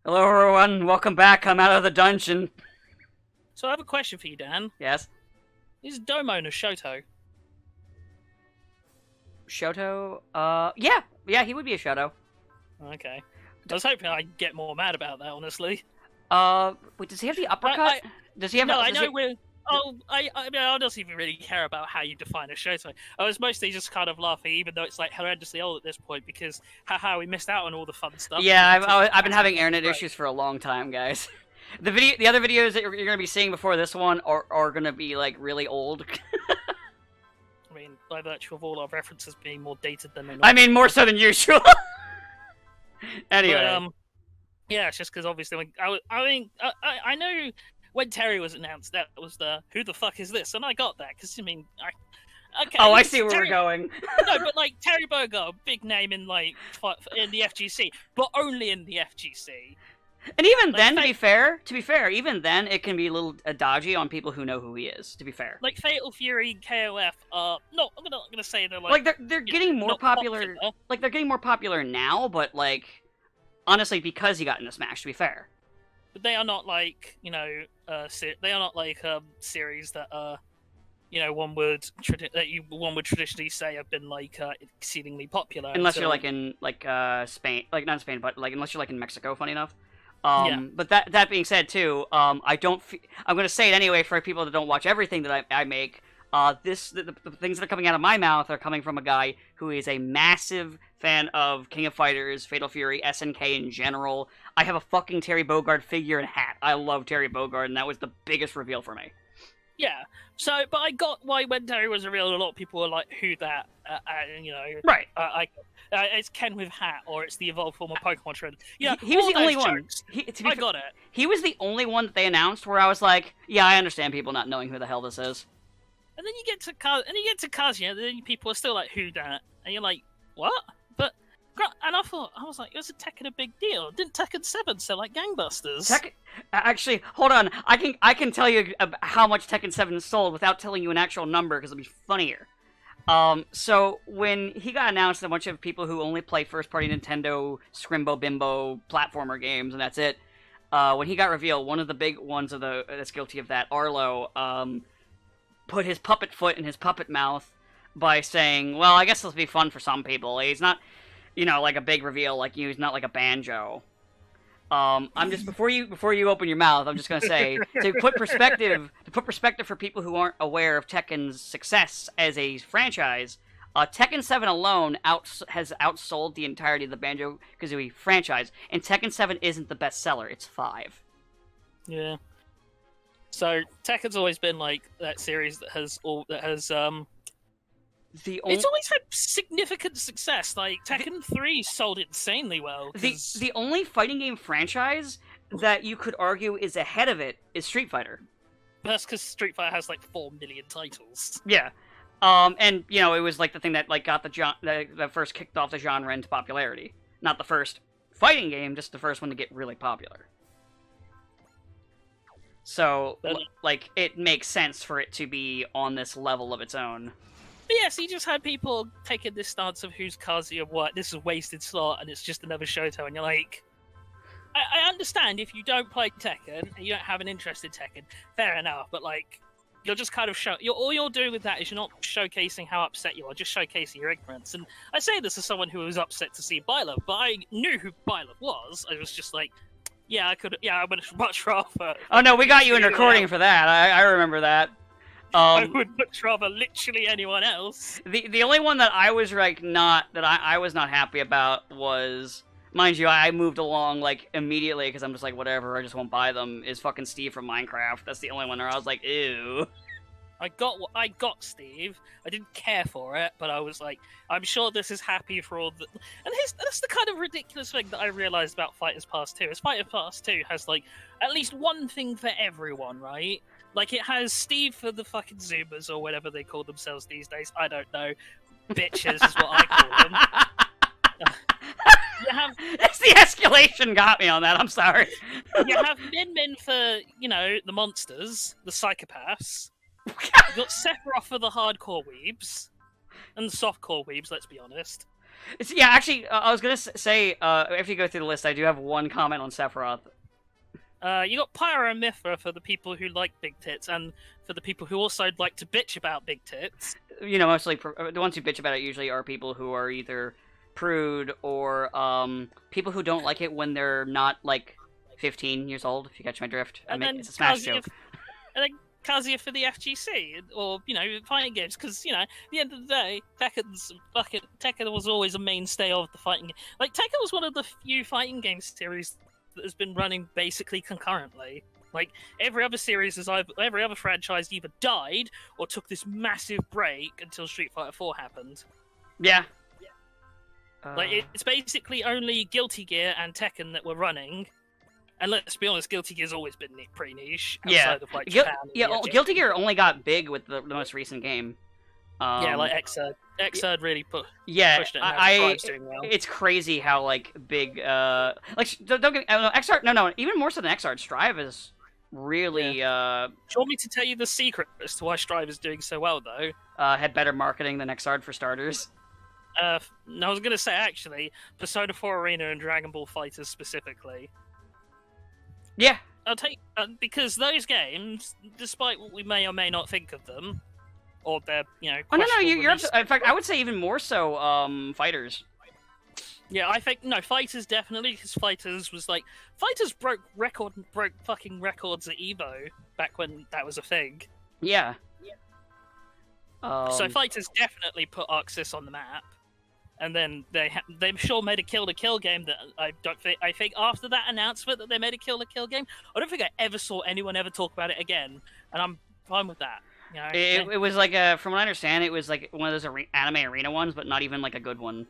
Hello, everyone. Welcome back. I'm out of the dungeon. So I have a question for you, Dan. Yes. Is Domo a Shoto? Shoto? Yeah, he would be a Shoto. Okay. I was hoping I'd get more mad about that, honestly. Wait, does he have the uppercut? Does he have? No, I does know he- we're. Oh, I mean, I don't even really care about how you define a Shoto. I was mostly just kind of laughing, even though it's like horrendously old at this point, because haha, we missed out on all the fun stuff. Yeah, I've been having internet issues for a long time, guys. The other videos that you're gonna be seeing before this one are gonna be like really old. I mean, by virtue of all our references being more dated than they I mean, more so than usual. Anyway. But, yeah, it's just because obviously, when, I know when Terry was announced, that was the who the fuck is this, and I got that because I mean, okay. Oh, I see where Terry, we're going. No, but like Terry Bogard, big name in like in the FGC, but only in the FGC. And even Like, then, to be fair, even then it can be a little dodgy on people who know who he is. To be fair, Like Fatal Fury, KOF are no, I'm not gonna say they're they're getting more popular. Like they're getting more popular now, but like honestly, because he got into Smash. To be fair, but they are not like they are not like series that one would one would traditionally say have been like exceedingly popular. unless you're like in Spain, like not Spain, but like unless you're like in Mexico. Funny enough. Yeah. But that being said, too, I don't. I'm going to say it anyway for people that don't watch everything that I make. The things that are coming out of my mouth are coming from a guy who is a massive fan of King of Fighters, Fatal Fury, SNK in general. I have a fucking Terry Bogard figure and hat. I love Terry Bogard, and that was the biggest reveal for me. Yeah. So, but I got why when Terry was revealed, a lot of people were like, "Who that?" Right. It's Ken with hat, or it's the evolved form of Pokemon trend. Yeah, he was the only one. Jokes, I got it. He was the only one that they announced where I was like, yeah, I understand people not knowing who the hell this is. And then you get to Kazuya, and then people are still like, "Who that?" And you're like, "What?" But and I was like, "It was a Tekken a big deal? Didn't Tekken 7 sell like gangbusters?" Actually, hold on. I can tell you how much Tekken 7 sold without telling you an actual number because it'll be funnier. So when he got announced, a bunch of people who only play first-party Nintendo Scrimbo Bimbo platformer games, and that's it. When he got revealed, one of the big ones that's guilty of that, Arlo, put his puppet foot in his puppet mouth by saying, "Well, I guess this will be fun for some people. He's not, like a big reveal like you. He's not like a banjo." I'm just before you open your mouth, I'm just gonna say to put perspective for people who aren't aware of Tekken's success as a franchise. Tekken 7 alone has outsold the entirety of the Banjo-Kazooie franchise, and Tekken 7 isn't the best seller. It's 5. Yeah. So Tekken's always been like that series that has it's always had significant success. Like Tekken 3 sold insanely well. The only fighting game franchise that you could argue is ahead of it is Street Fighter. That's because Street Fighter has like 4 million titles. Yeah. And it was like the thing that like got the first kicked off the genre into popularity. Not the first fighting game, just the first one to get really popular. So, like, it makes sense for it to be on this level of its own. But yes, you just had people taking this stance of who's Kazuya, what, this is a wasted slot, and it's just another Shoto, and you're like... I understand if you don't play Tekken, and you don't have an interest in Tekken, fair enough, but like, you're just kind of all you're doing with that is you're not showcasing how upset you are, just showcasing your ignorance. And I say this as someone who was upset to see Bylov, but I knew who Bylov was. I was just like, I would much rather... Oh no, we got you in recording for that, I remember that. I would much rather literally anyone else. The only one that I was like I was not happy about was, mind you, I moved along like immediately because I'm just like whatever, I just won't buy them. Is fucking Steve from Minecraft. That's the only one where I was like, ew. I got Steve. I didn't care for it, but I was like, I'm sure this is happy for all the. And that's the kind of ridiculous thing that I realized about Fighters Pass 2. Is Fighters Pass 2 has like at least one thing for everyone, right? Like, it has Steve for the fucking Zoomers, or whatever they call themselves these days. I don't know. Bitches is what I call them. It's the escalation got me on that, I'm sorry. You have Min for, the monsters, the psychopaths. You've got Sephiroth for the hardcore weebs. And the softcore weebs, let's be honest. Yeah, actually, I was gonna say, if you go through the list, I do have one comment on Sephiroth. You got Pyra and Mithra for the people who like big tits, and for the people who also like to bitch about big tits. You know, mostly the ones who bitch about it usually are people who are either prude or people who don't like it when they're not like 15 years old. If you catch my drift, I And mean, then it's a Smash Kazuya, joke. and then Kazuya for the FGC, or fighting games, because at the end of the day, Tekken was always a mainstay of the fighting game. Like Tekken was one of the few fighting game series that has been running basically concurrently. Like every other every other franchise either died or took this massive break until Street Fighter 4 happened. Yeah. Like it's basically only Guilty Gear and Tekken that were running. And let's be honest, Guilty Gear's always been pretty niche outside of like Japan. Guilty Gear only got big with the most recent game. Yeah, like Xrd really pushed it. Doing well. It's crazy how like big like don't get me, Xrd no even more so than Xrd, Strive is really Do you want me to tell you the secret as to why Strive is doing so well though? Had better marketing than Xrd for starters. I was gonna say actually, Persona 4 Arena and Dragon Ball FighterZ specifically. Yeah, I'll take because those games, despite what we may or may not think of them, or their oh no, you're in fact I would say even more so Fighters. Yeah, I think no FighterZ definitely, because FighterZ was like FighterZ broke fucking records at Evo back when that was a thing. Yeah. So FighterZ definitely put Arxis on the map, and then they sure made a Kill to Kill game that I think after that announcement that they made a Kill to Kill game, I don't think I ever saw anyone ever talk about it again, and I'm fine with that. You know, it was like from what I understand, it was like one of those anime arena ones, but not even like a good one.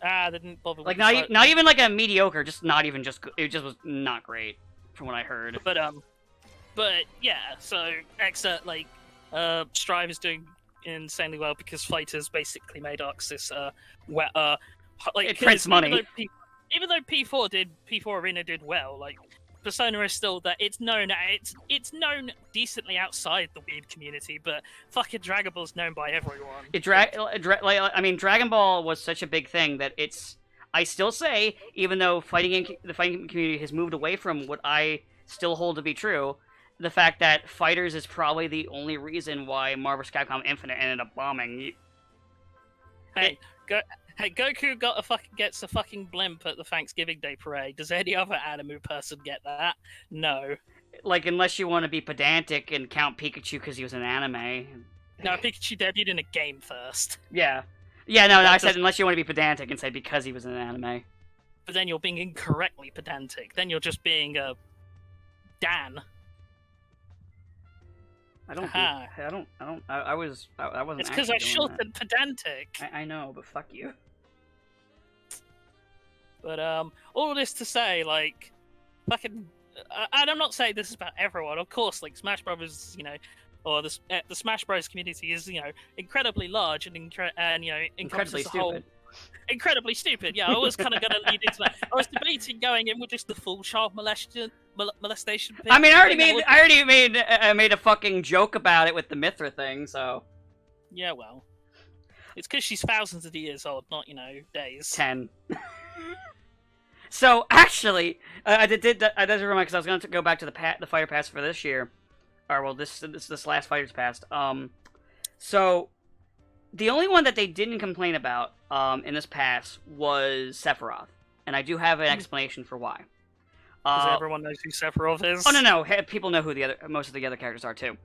They didn't bother. Like not even like a mediocre, just not even just it just was not great from what I heard. But yeah, so Strive is doing insanely well because FighterZ basically made Arxis like it prints money. Even though P4 Arena did well, like Persona is still that it's known decently outside the weeb community, but fucking Dragon Ball's known by everyone. I mean, Dragon Ball was such a big thing that I still say, even though the fighting community has moved away from what I still hold to be true, the fact that Fighters is probably the only reason why Marvel vs. Capcom Infinite ended up bombing. Hey, Goku gets a fucking blimp at the Thanksgiving Day parade. Does any other anime person get that? No. Like, unless you want to be pedantic and count Pikachu because he was an anime. No, Pikachu debuted in a game first. Yeah. Yeah, no, I said unless you want to be pedantic and say because he was in an anime. But then you're being incorrectly pedantic. Then you're just being a Dan. I wasn't. It's because I shortened pedantic. I know, but fuck you. But all this to say, like, fucking, and I'm not saying this is about everyone. Of course, like Smash Brothers, or the Smash Bros community is, incredibly large and Incredibly stupid. Incredibly stupid. Yeah, I was kind of going to lead into that. I was debating going in with just the full child molestation. I mean, I already made a fucking joke about it with the Mithra thing. So. Yeah, well, it's because she's thousands of years old, not days. 10. So actually, I did remember because I was going to go back to the Fighter Pass for this year, or well, this last Fighters Pass. So the only one that they didn't complain about in this pass was Sephiroth, and I do have an explanation for why. Because everyone knows who Sephiroth is. Oh no, people know who most of the other characters are too.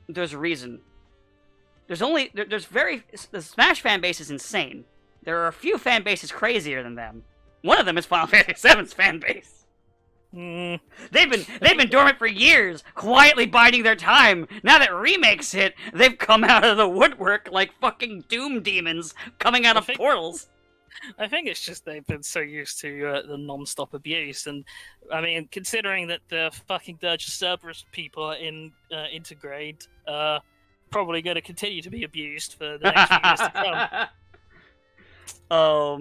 There's a reason. The Smash fan base is insane. There are a few fan bases crazier than them. One of them is Final Fantasy VII's fan base. Mm. They've been dormant for years, quietly biding their time. Now that remakes hit, they've come out of the woodwork like fucking doom demons coming out of portals. I think it's just they've been so used to the non-stop abuse, and I mean, considering that the fucking Dirge Cerberus people in Intergrade probably going to continue to be abused for the next few years to come.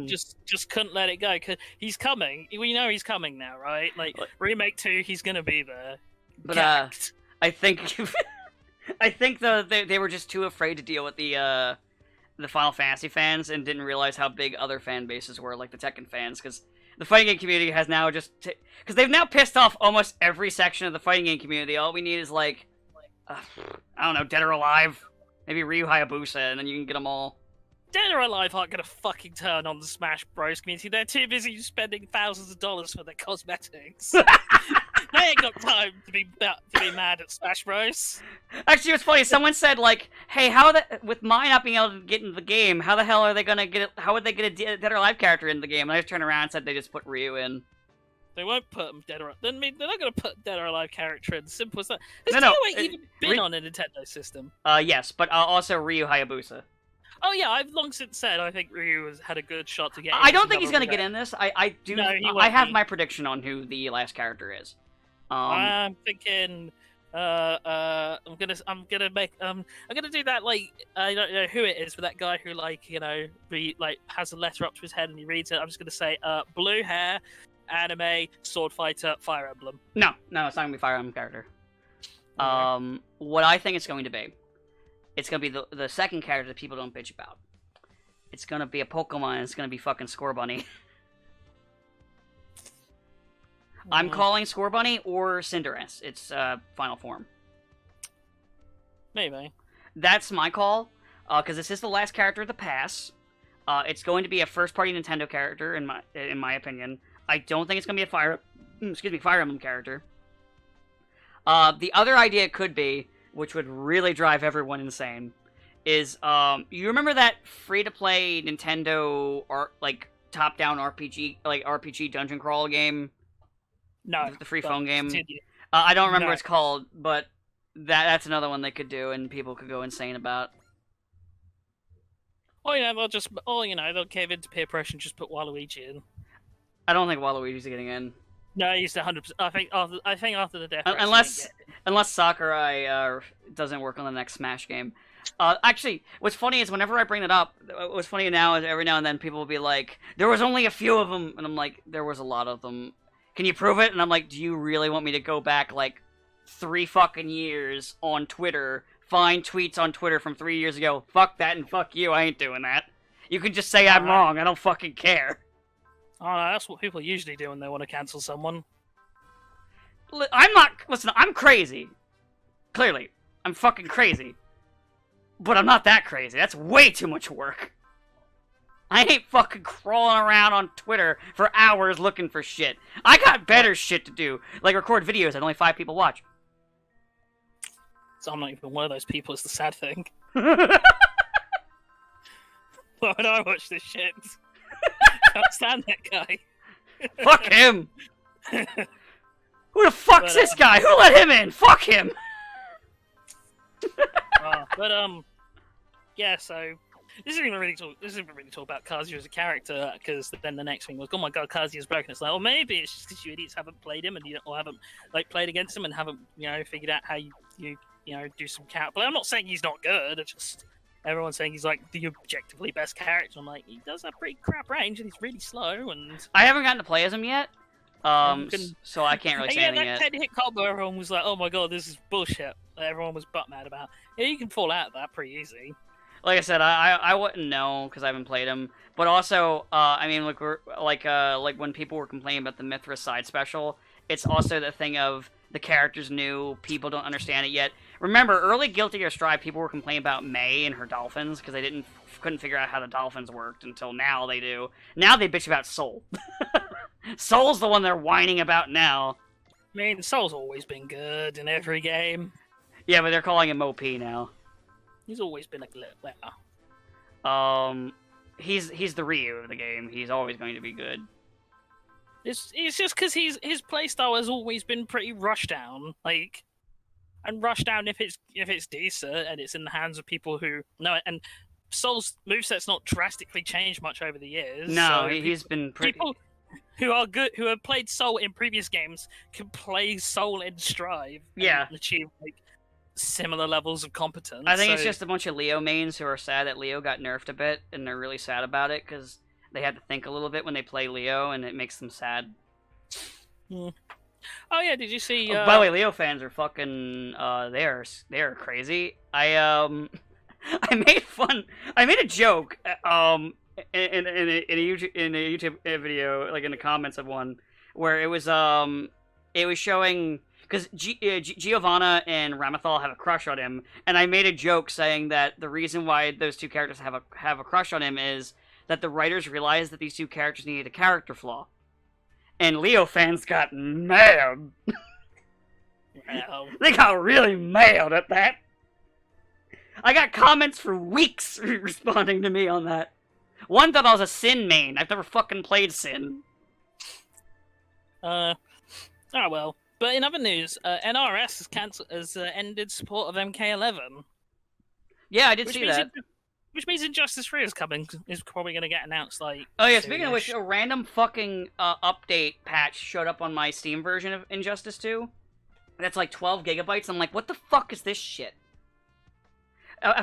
Just couldn't let it go because he's coming. We know he's coming now, right? Like remake 2, he's gonna be there. But I think though they were just too afraid to deal with the the Final Fantasy fans and didn't realize how big other fan bases were, like the Tekken fans, because the fighting game community has now just because they've now pissed off almost every section of the fighting game community. All we need is like I don't know, Dead or Alive, maybe Ryu Hayabusa, and then you can get them all. Dead or Alive aren't gonna fucking turn on the Smash Bros community. They're too busy spending thousands of dollars for their cosmetics. They ain't got time to be mad at Smash Bros. Actually, it's funny. Someone said like, "Hey, with Mai not being able to get into the game, how the hell are they gonna get? How would they get a Dead or Alive character in the game?" And I just turned around and said they just put Ryu in. They won't put them Dead or. I mean, they're not gonna put Dead or Alive character in. Simple as that. Has No, DOA even been on a Nintendo system? Yes, but also Ryu Hayabusa. Oh yeah, I've long since said I think Ryu has had a good shot to get. I don't think he's gonna get in this. I do. No, he I have won't be. my prediction on who the last character is. I'm thinking. I'm gonna do that like I don't know who it is, but that guy who like has a letter up to his head and he reads it. I'm just gonna say blue hair, anime, sword fighter, Fire Emblem. No, it's not gonna be Fire Emblem character. Okay. What I think it's going to be, it's gonna be the second character that people don't bitch about. It's gonna be a Pokemon. It's gonna be fucking Scorbunny. I'm calling Scorbunny or Cinderace. It's final form. Maybe. That's my call, because this is the last character of the pass. It's going to be a first-party Nintendo character, in my opinion. I don't think it's going to be a Fire Emblem character. The other idea it could be, which would really drive everyone insane, is you remember that free-to-play Nintendo top-down RPG dungeon crawl game? No. The free phone game. Continue. I don't remember No. what it's called, but that's another one they could do, and people could go insane about. Or they'll cave into peer pressure and just put Waluigi in. I don't think Waluigi's getting in. No, he's 100%. I think after the death. Unless Sakurai doesn't work on the next Smash game. Actually, what's funny is whenever I bring it up, what's funny now is every now and then people will be like, "There was only a few of them," and I'm like, "There was a lot of them. Can you prove it?" And I'm like, "Do you really want me to go back like 3 fucking years on Twitter, find tweets on Twitter from 3 years ago? Fuck that and fuck you. I ain't doing that. You can just say I'm wrong. I don't fucking care." Oh, no, that's what people usually do when they want to cancel someone. I'm crazy. Clearly. I'm fucking crazy. But I'm not that crazy. That's way too much work. I ain't fucking crawling around on Twitter for hours looking for shit. I got better shit to do, like record videos that only 5 people watch. So I'm not even one of those people, it's the sad thing. Fuck Why would I watch this shit? Can't stand that guy. him! Who the fuck's this guy? Who let him in? Fuck him! Yeah, so this isn't even really talk about Kazuya as a character, because then the next thing was, oh my god, Kazuya's broken. It's like, well, maybe it's just because you idiots haven't played him or haven't played against him and haven't figured out how you do some character. But I'm not saying he's not good. It's just everyone's saying he's like the objectively best character. I'm like, he does have pretty crap range and he's really slow. And I haven't gotten to play as him yet, so I can't really say anything yet. That 10-hit combo, everyone was like, oh my god, this is bullshit. Everyone was butt mad about. Yeah, you can fall out of that pretty easy. Like I said, I wouldn't know because I haven't played him. But also, I mean, like when people were complaining about the Mithras side special, it's also the thing of the character's new, people don't understand it yet. Remember, early Guilty Gear Strive, people were complaining about May and her dolphins because they couldn't figure out how the dolphins worked until now they do. Now they bitch about Soul. Soul's the one they're whining about now. I mean, Soul's always been good in every game. Yeah, but they're calling him OP now. He's always been a well. He's the Ryu of the game. He's always going to be good. It's just because his playstyle has always been pretty rushdown, and rushdown if it's decent and it's in the hands of people who know it. And Soul's moveset's not drastically changed much over the years. No, so he's been pretty. People who are good, who have played Soul in previous games, can play Soul in Strive. Yeah. And achieve similar levels of competence. I think it's just a bunch of Leo mains who are sad that Leo got nerfed a bit, and they're really sad about it because they had to think a little bit when they play Leo, and it makes them sad. Oh yeah, did you see? By the way, Leo fans are fucking they're crazy. I I made fun. I made a joke. In a YouTube video, like in the comments of one, where it was showing because Giovanna and Ramathal have a crush on him, and I made a joke saying that the reason why those two characters have a crush on him is that the writers realized that these two characters needed a character flaw, and Leo fans got mad. Wow. They got really mad at that. I got comments for weeks responding to me on that. One thought I was a Sin main. I've never fucking played Sin. Oh well. But in other news, NRS has ended support of MK11. Yeah, I did see that. Which means Injustice 3 is probably going to get announced, like... Oh yeah, speaking of which, a random fucking update patch showed up on my Steam version of Injustice 2. That's like 12 gigabytes. I'm like, what the fuck is this shit?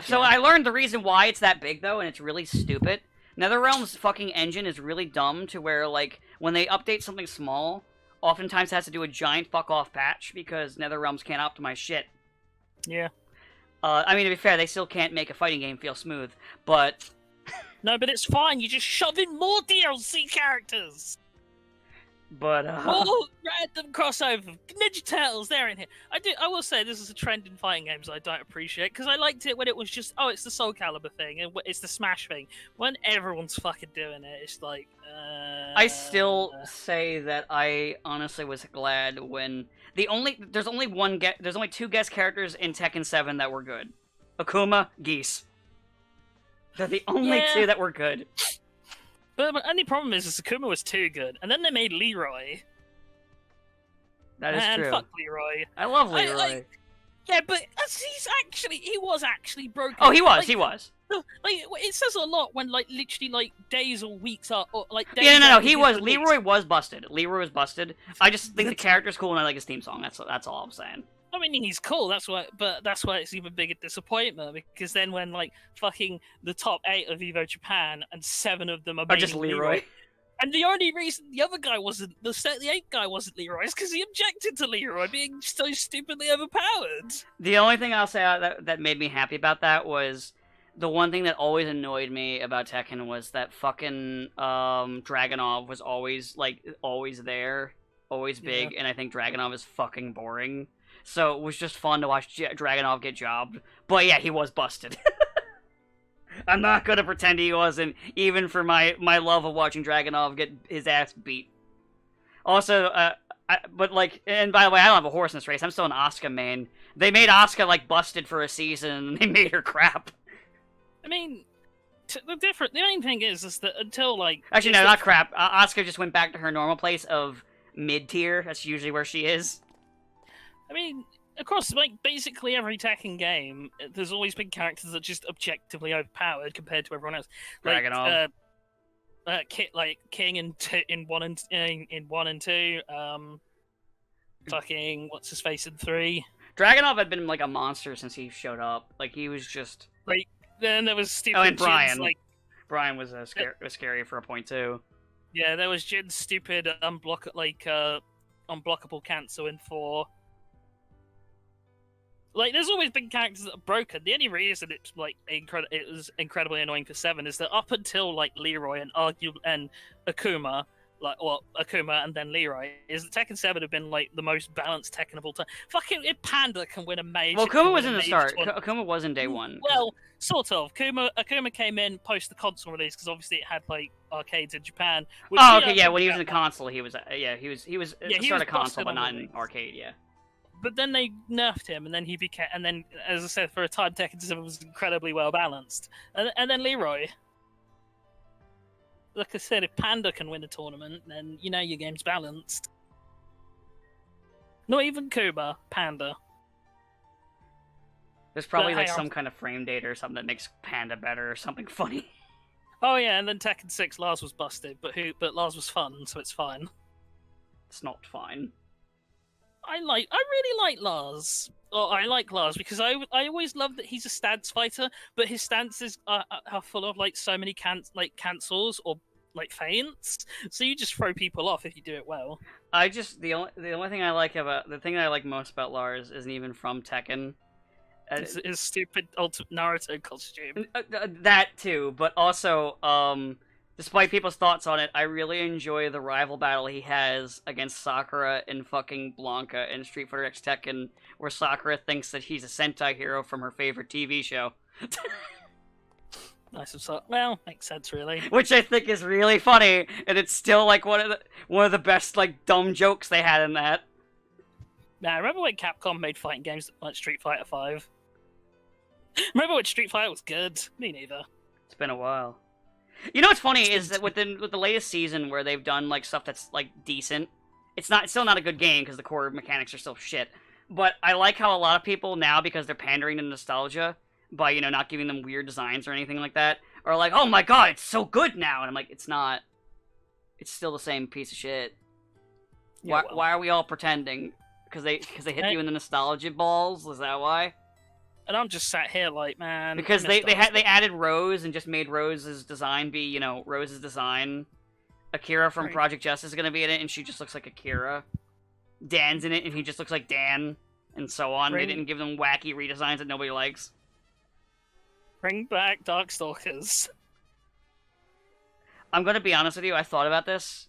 So I learned the reason why it's that big, though, and it's really stupid. NetherRealm's fucking engine is really dumb to where, like, when they update something small, oftentimes it has to do a giant fuck-off patch because NetherRealms can't optimize shit. Yeah. I mean, to be fair, they still can't make a fighting game feel smooth, but... No, but it's fine, you just shove in more DLC characters! But, More random crossover. Ninja Turtles, they're in here. I will say this is a trend in fighting games I don't appreciate, because I liked it when it was just, oh, it's the Soul Calibur thing, and it's the Smash thing. When everyone's fucking doing it, it's like, I still say that I honestly was glad when... There's only two guest characters in Tekken 7 that were good. Akuma, Geese. They're the only two that were good. But my only problem is Akuma was too good, and then they made Leroy. That is true. Fuck Leroy. I love Leroy. Yeah, but he was actually broken. Oh, he was. Like, it says a lot when, like, literally, like, days or weeks are, or, like, days Yeah, no, he was. Leroy was busted. Leroy was busted. I just think the character's cool and I like his theme song. That's all I'm saying. I mean, he's cool. That's why it's even bigger disappointment, because then when, like, fucking the top 8 of Evo Japan and 7 of them are just Leroy. And the only reason the other guy wasn't, the 8th guy wasn't Leroy is because he objected to Leroy being so stupidly overpowered. The only thing I'll say that made me happy about that was the one thing that always annoyed me about Tekken was that fucking Dragunov was always there, always big, and I think Dragunov is fucking boring. So it was just fun to watch Dragunov get jobbed. But yeah, he was busted. I'm not gonna pretend he wasn't, even for my love of watching Dragunov get his ass beat. Also, and by the way, I don't have a horse in this race. I'm still an Asuka main. They made Asuka, like, busted for a season, and they made her crap. I mean, the main thing is that until, like... Actually, no, not crap. Asuka just went back to her normal place of mid-tier. That's usually where she is. I mean, across, like, basically every Tekken game, there's always been characters that are just objectively overpowered compared to everyone else. Like, Dragunov. King in 1 and 2, fucking, what's his face in 3. Dragunov had been, like, a monster since he showed up. Like, he was just... Like, then there was stupid and Brian. Jin's, like... Brian was scary for a point, too. Yeah, there was Jin's stupid, unblockable cancel in 4. Like, there's always been characters that are broken. The only reason it's, like, it was incredibly annoying for 7 is that up until, like, Leroy and Akuma, Akuma and then Leroy, is that Tekken 7 have been, like, the most balanced Tekken of all time. Fucking, if Panda can win a major... Well, Akuma was in the start. Akuma was in day 1. Well, sort of. Akuma came in post the console release, because obviously it had, like, arcades in Japan. When he was in the console, he was at the start of console, but not in arcade, yeah. But then they nerfed him, and then he became... And then, as I said, for a time, Tekken 7 was incredibly well-balanced. And then Leroy. Like I said, if Panda can win a tournament, then you know your game's balanced. Not even Kuma, Panda. There's probably, some kind of frame data or something that makes Panda better or something funny. Oh yeah, and then Tekken 6, Lars was busted, but Lars was fun, so it's fine. It's not fine. I really like Lars. I like Lars because I always love that he's a stance fighter, but his stances are full of, like, so many cancels or, like, feints. So you just throw people off if you do it well. The only thing I like most about Lars isn't even from Tekken. His stupid ultimate Naruto costume. That too, but also, despite people's thoughts on it, I really enjoy the rival battle he has against Sakura and fucking Blanca in Street Fighter X Tekken, where Sakura thinks that he's a Sentai hero from her favorite TV show. Nice of so. Well, makes sense, really. Which I think is really funny, and it's still like one of the best like dumb jokes they had in that. Now, remember when Capcom made fighting games like Street Fighter V? Remember when Street Fighter was good? Me neither. It's been a while. You know what's funny is that with the latest season where they've done like stuff that's like decent, it's still not a good game because the core mechanics are still shit. But I like how a lot of people now, because they're pandering to nostalgia by not giving them weird designs or anything like that, are like, oh my god, it's so good now, and I'm like, it's not. It's still the same piece of shit. Yeah, Why are we all pretending? Because they hit you in the nostalgia balls? Is that why? And I'm just sat here like, man. Because they added Rose and just made Rose's design be, Rose's design. Akira from Project Justice is going to be in it, and she just looks like Akira. Dan's in it, and he just looks like Dan, and so on. They didn't give them wacky redesigns that nobody likes. Bring back Darkstalkers. I'm going to be honest with you, I thought about this,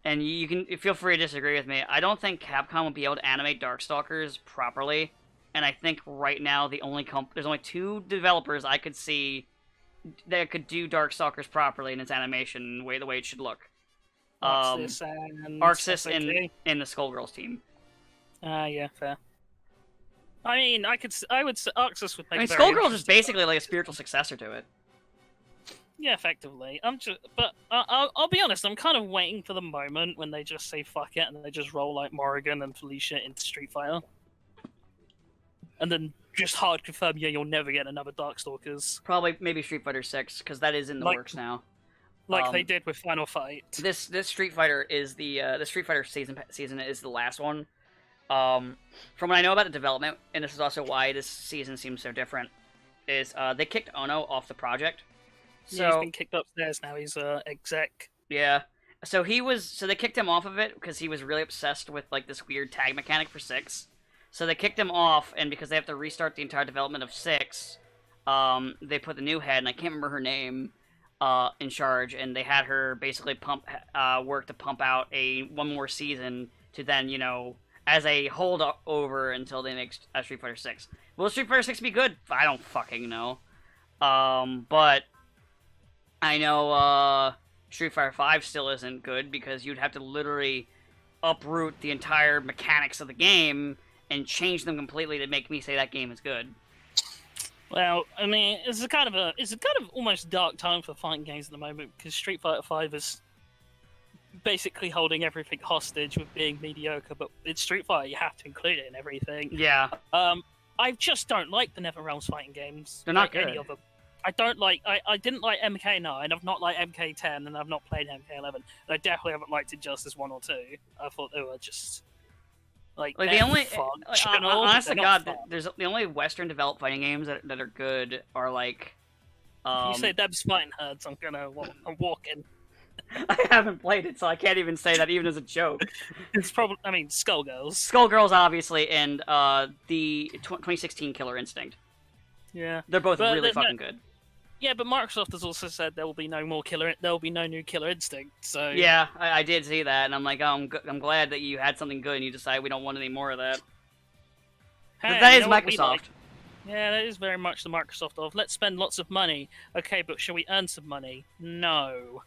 and you can feel free to disagree with me. I don't think Capcom will be able to animate Darkstalkers properly. And I think right now there's only 2 developers I could see that could do Darkstalkers properly in its animation the way it should look. Arxis and the Skullgirls team. Yeah, fair. I mean, I would say Arxis would make. I mean, Skullgirls is basically like a spiritual successor to it. Yeah, effectively. But I'll be honest. I'm kind of waiting for the moment when they just say fuck it and they just roll like Morrigan and Felicia into Street Fighter. And then just hard confirm, yeah, you'll never get another Darkstalkers. Probably, maybe Street Fighter 6, because that is in the works now. Like they did with Final Fight. This Street Fighter is the Street Fighter season is the last one. From what I know about the development, and this is also why this season seems so different, is they kicked Ono off the project. So yeah, he's been kicked upstairs now. He's exec. Yeah. So they kicked him off of it because he was really obsessed with like this weird tag mechanic for 6. So they kicked him off, and because they have to restart the entire development of 6, they put the new head, and I can't remember her name, in charge, and they had her basically work to pump out one more season to then, as a holdover until they make Street Fighter 6. Will Street Fighter 6 be good? I don't fucking know. But I know Street Fighter 5 still isn't good because you'd have to literally uproot the entire mechanics of the game and change them completely to make me say that game is good. Well, I mean, it's a kind of almost dark time for fighting games at the moment because Street Fighter V is basically holding everything hostage with being mediocre. But it's Street Fighter; you have to include it in everything. Yeah. I just don't like the NetherRealms fighting games. They're not good. Any of them. I don't like. I didn't like MK9. I've not liked MK10, and I've not played MK11. And I definitely haven't liked Injustice 1 or 2. I thought they were just. Like the only, honest to God, there's the only Western developed fighting games that are good are like. If you say Deb's Fighting Herds, I'm walking. I haven't played it, so I can't even say that even as a joke. It's probably, I mean, Skullgirls. Skullgirls, obviously, and the 2016 Killer Instinct. Yeah, they're both really fucking good. Yeah, but Microsoft has also said there will be no new Killer Instinct. So yeah, I did see that, and I'm like, I'm glad that you had something good, and you decided we don't want any more of that. Hey, that is Microsoft. Yeah, that is very much the Microsoft of let's spend lots of money. Okay, but shall we earn some money? No.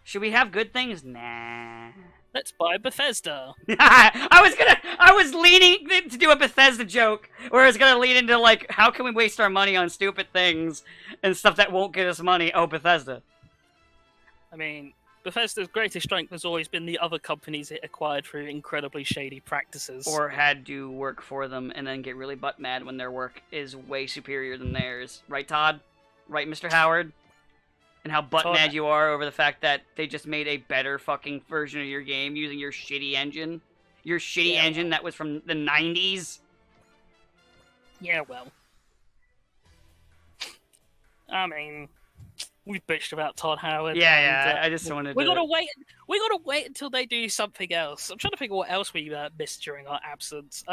Should we have good things? Nah. Let's buy Bethesda. I was leaning to do a Bethesda joke, where it's gonna lead into like, how can we waste our money on stupid things and stuff that won't get us money? Oh, Bethesda. I mean, Bethesda's greatest strength has always been the other companies it acquired through incredibly shady practices. Or had to work for them and then get really butt mad when their work is way superior than theirs. Right, Todd? Right, Mr. Howard? And how butt mad you are over the fact that they just made a better fucking version of your game using your shitty engine. Your shitty engine that was from the 90s. Yeah, well. I mean, we've bitched about Todd Howard. Yeah, I just wanted we gotta wait until they do something else. I'm trying to figure what else we missed during our absence.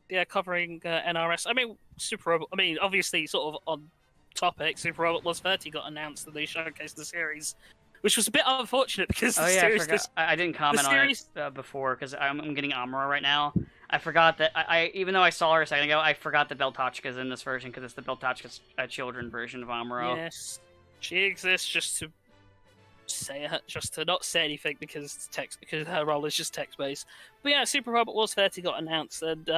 Yeah, covering NRS. I mean, Super Robot. I mean, obviously, sort of on topic, Super Robot Wars 30 got announced that they showcased the series, which was a bit unfortunate because Oh the yeah, I series. forgot. I didn't comment series... on it before because I'm getting Amuro right now. I forgot that I even though I saw her a second ago, I forgot that Beltotchka's in this version because it's the Beltotchka's children version of Amuro. Yes, she exists just to not say anything because it's text, because her role is just text based. But yeah, Super Robot Wars 30 got announced, and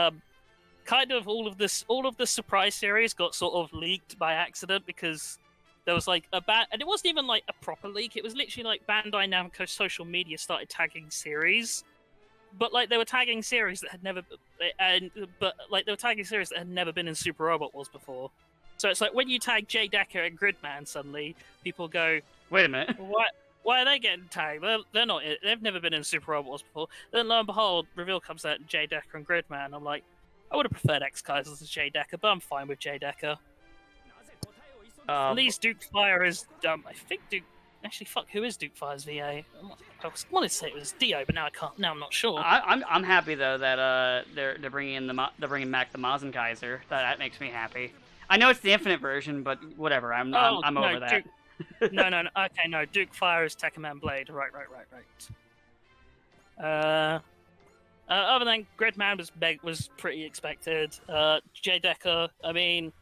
kind of all of the surprise series got sort of leaked by accident because there was like and it wasn't even like a proper leak. It was literally like Bandai Namco's social media started tagging series, but like they were tagging series that had never, been in Super Robot Wars before. So it's like when you tag Jay Decker and Gridman, suddenly people go, "Wait a minute, why are they getting tagged? They're not. They've never been in Super Robot Wars before." Then lo and behold, reveal comes out Jay Decker and Gridman. I'm like, I would have preferred X-Kaiser to Jay Decker, but I'm fine with Jay Decker. At least Duke Fire is. I think Duke. Actually, fuck. Who is Duke Fire's VA? I wanted to say it was Dio, but now I can't. Now I'm not sure. I'm happy though that they're bringing back the Mazenkaiser. That makes me happy. I know it's the Infinite version, but whatever. I'm over that. No. Okay, no. Duke Fire is Tekkaman Blade. Right. Other than Gridman was pretty expected. Jay Decker. I mean,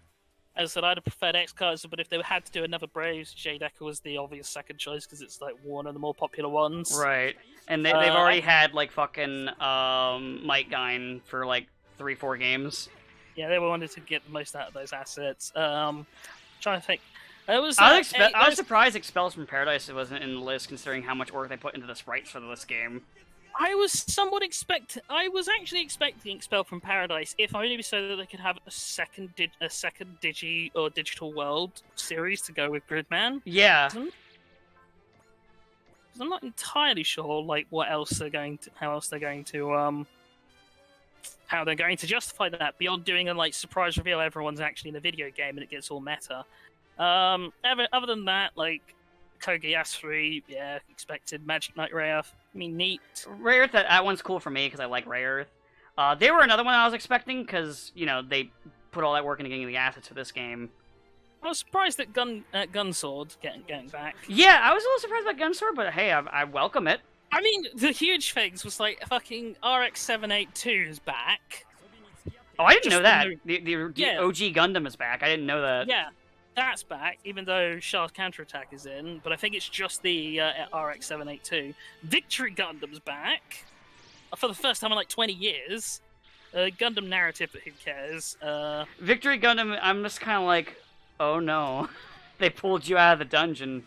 as I said, I'd have preferred X-Kaiser, but if they had to do another Braves, Jay Decker was the obvious second choice because it's like one of the more popular ones. Right, and they've already had like fucking Mike Gein for like 3-4 games. Yeah, they wanted to get the most out of those assets. Trying to think. I was surprised Expels from Paradise wasn't in the list, considering how much work they put into the sprites for this game. I was actually expecting Expel from Paradise, if only so that they could have a second Digi or Digital World series to go with Gridman. Yeah. Because I'm not entirely sure, like, how they're going to justify that beyond doing a like surprise reveal everyone's actually in a video game and it gets all meta. Other than that, like Koga Yasuri, yeah, expected. Magic Knight Rayearth, I mean, neat. Rayearth, that one's cool for me because I like Rayearth. They were another one I was expecting because they put all that work into getting the assets for this game. I was surprised that Gunsword getting back. Yeah, I was a little surprised about Gunsword, but hey, I welcome it. I mean, the huge things was like fucking RX-782 is back. Oh, I didn't know that. The OG Gundam is back. I didn't know that. Yeah, that's back, even though Char's Counterattack is in, but I think it's just the RX-782. Victory Gundam's back for the first time in like 20 years. Gundam narrative, but who cares? Victory Gundam, I'm just kind of like, oh no, they pulled you out of the dungeon.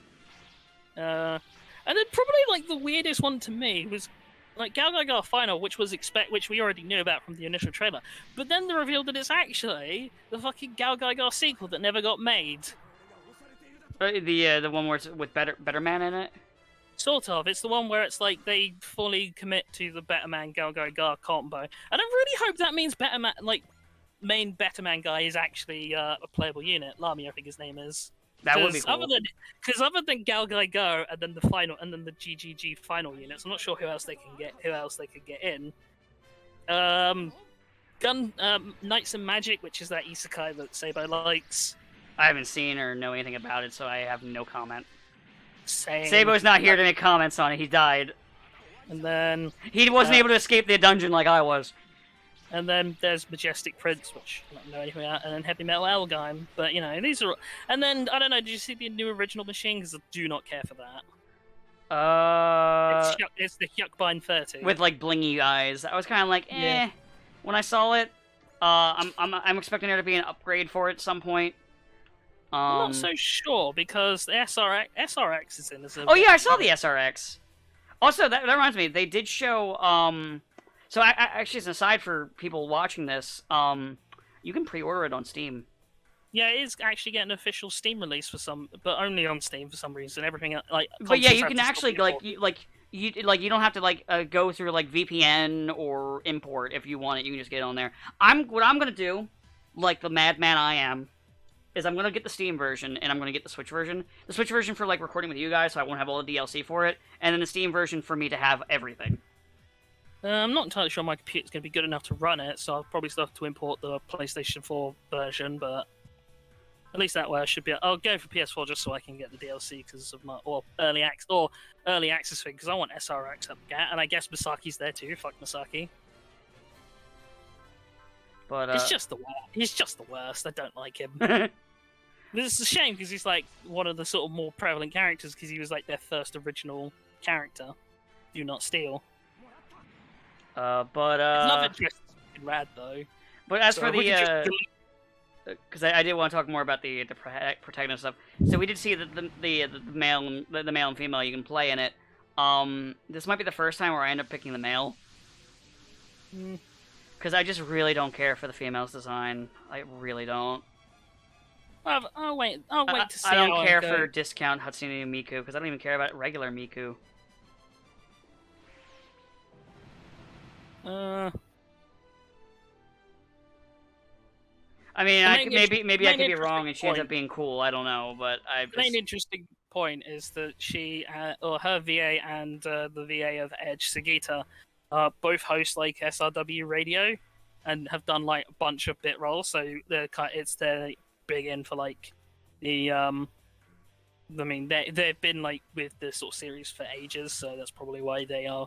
And then probably like the weirdest one to me was like GalGaiGar Final, which we already knew about from the initial trailer. But then they revealed that it's actually the fucking GalGaiGar sequel that never got made. The one where it's with Better Man in it? Sort of. It's the one where it's like they fully commit to the Better Man GalGaiGar combo. And I really hope that means Better Man, like main Better Man guy is actually a playable unit. Lamy, I think his name is. That would be cool. Other than GalGaiGar and then the GGG final units, I'm not sure who else they could get in. Knights and Magic, which is that isekai that Sabo likes. I haven't seen or know anything about it, so I have no comment. Same. Sabo's not here to make comments on it. He died. And then he wasn't able to escape the dungeon like I was. And then there's Majestic Prince, which I don't know anything about, and then Heavy Metal Elgime. But, these are... And then, I don't know, did you see the new original machine? Because I do not care for that. It's the Hyukbine 30. With, like, blingy eyes. I was kind of like, eh. Yeah. When I saw it, I'm expecting there to be an upgrade for it at some point. I'm not so sure, because the SRX is in as a... Oh, yeah, I saw the SRX. Also, that reminds me, they did show... So, actually, as an aside for people watching this, you can pre-order it on Steam. Yeah, it is actually getting an official Steam release but only on Steam for some reason. Everything like. But yeah, you can actually you don't have to go through like VPN or import if you want it. You can just get it on there. What I'm gonna do, like the madman I am, is I'm gonna get the Steam version and I'm gonna get the Switch version. The Switch version for like recording with you guys, so I won't have all the DLC for it, and then the Steam version for me to have everything. I'm not entirely sure my computer's going to be good enough to run it, so I'll probably still have to import the PlayStation 4 version, but at least that way I should be. I'll go for PS4 just so I can get the DLC because of my early access thing because I want SRX up the and I guess Masaki's there too. Fuck Masaki. But he's just the worst. I don't like him. This is a shame because he's like one of the sort of more prevalent characters because he was like their first original character. Do not steal. His love interest is rad though. But as for the because I did want to talk more about the protagonist stuff. So we did see that the male and female you can play in it. This might be the first time where I end up picking the male. Because I just really don't care for the female's design. I really don't. I'll wait to see. I don't care for discount Hatsune Miku because I don't even care about regular Miku. I mean, maybe I could be wrong and she ends up being cool. I don't know, but The main interesting point is that she, or her VA and the VA of Edge, Sagita, both host like SRW radio and have done like a bunch of bit roles. So they're big in for like the I mean, they've been like with the sort of series for ages, so that's probably why they are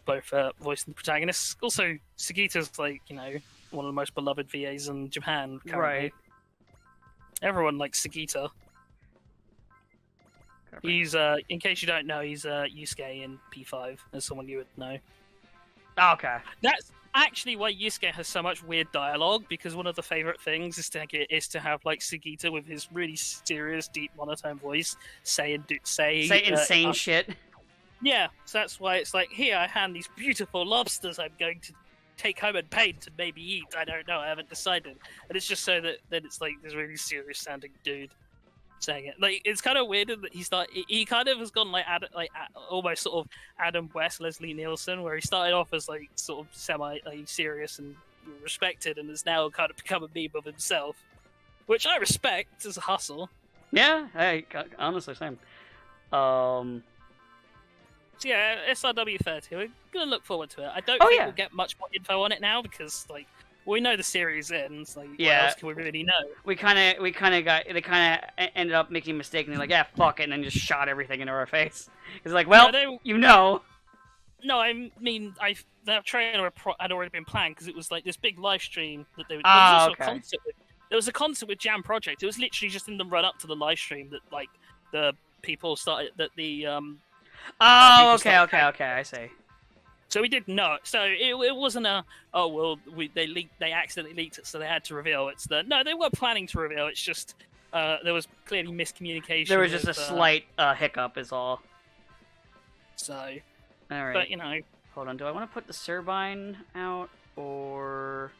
both voicing the protagonists. Also, Sagita's like, you know, one of the most beloved VAs in Japan currently. Right. Everyone likes Sagita. He's in case you don't know, he's Yusuke in P5, as someone you would know. Oh, okay. That's actually why Yusuke has so much weird dialogue, because one of the favorite things is to have like Sagita with his really serious, deep monotone voice say insane shit. Yeah, so that's why it's like, here, I hand these beautiful lobsters I'm going to take home and paint and maybe eat. I don't know, I haven't decided. And it's just so that it's like this really serious sounding dude saying it. Like, it's kind of weird that he kind of has gone like almost sort of Adam West, Leslie Nielsen, where he started off as like sort of semi like serious and respected, and has now kind of become a meme of himself, which I respect as a hustle. Yeah, hey, honestly, same. So yeah, SRW30. We're gonna look forward to it. I don't think we'll get much more info on it now because like we know the series ends. Like, what else can we really know? They kind of ended up making a mistake and they're like, yeah, fuck it, and then just shot everything into our face. It's like, well, you know. No, I mean, the trailer had already been planned because it was like this big live stream that they. There was a concert with Jam Project. It was literally just in the run up to the live stream that like the people started that the Oh, okay, I see. So we didn't know. So it wasn't they accidentally leaked it, so they had to reveal. No, they weren't planning to reveal. It's just there was clearly miscommunication. There was just a slight hiccup, is all. So, all right. But you know, hold on. Do I want to put the Turbine out or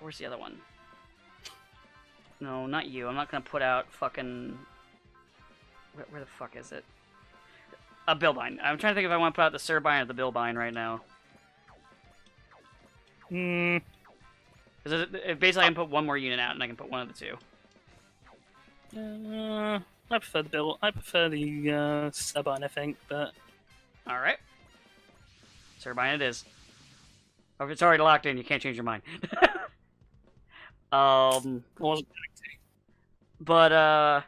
where's the other one? No, not you. I'm not gonna put out fucking. Where the fuck is it? A Bilbine. I'm trying to think if I want to put out the Turbine or the Bilbine right now. Because basically I can put one more unit out and I can put one of the two. I prefer the I prefer the Turbine, I think, but... Alright. Turbine it is. Or if it's already locked in, you can't change your mind. Wasn't going to. But,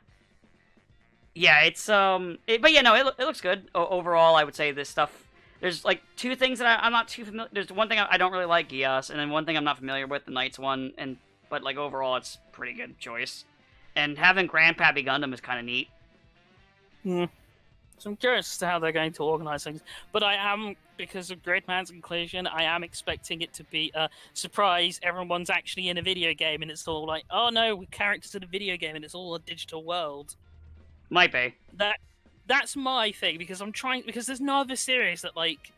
yeah, it's, but yeah, no, it looks good. Overall, I would say this stuff, there's, like, two things that I'm not too familiar, there's one thing I don't really like, Geass, and then one thing I'm not familiar with, the Knights one, but, like, overall, it's a pretty good choice. And having Grandpappy Gundam is kind of neat. So I'm curious as to how they're going to organize things, but I am, because of Gridman's inclusion, I am expecting it to be a surprise. Everyone's actually in a video game, and it's all like, oh no, we're characters in a video game, and it's all a digital world. Might be. That's my thing, because because there's no other series that like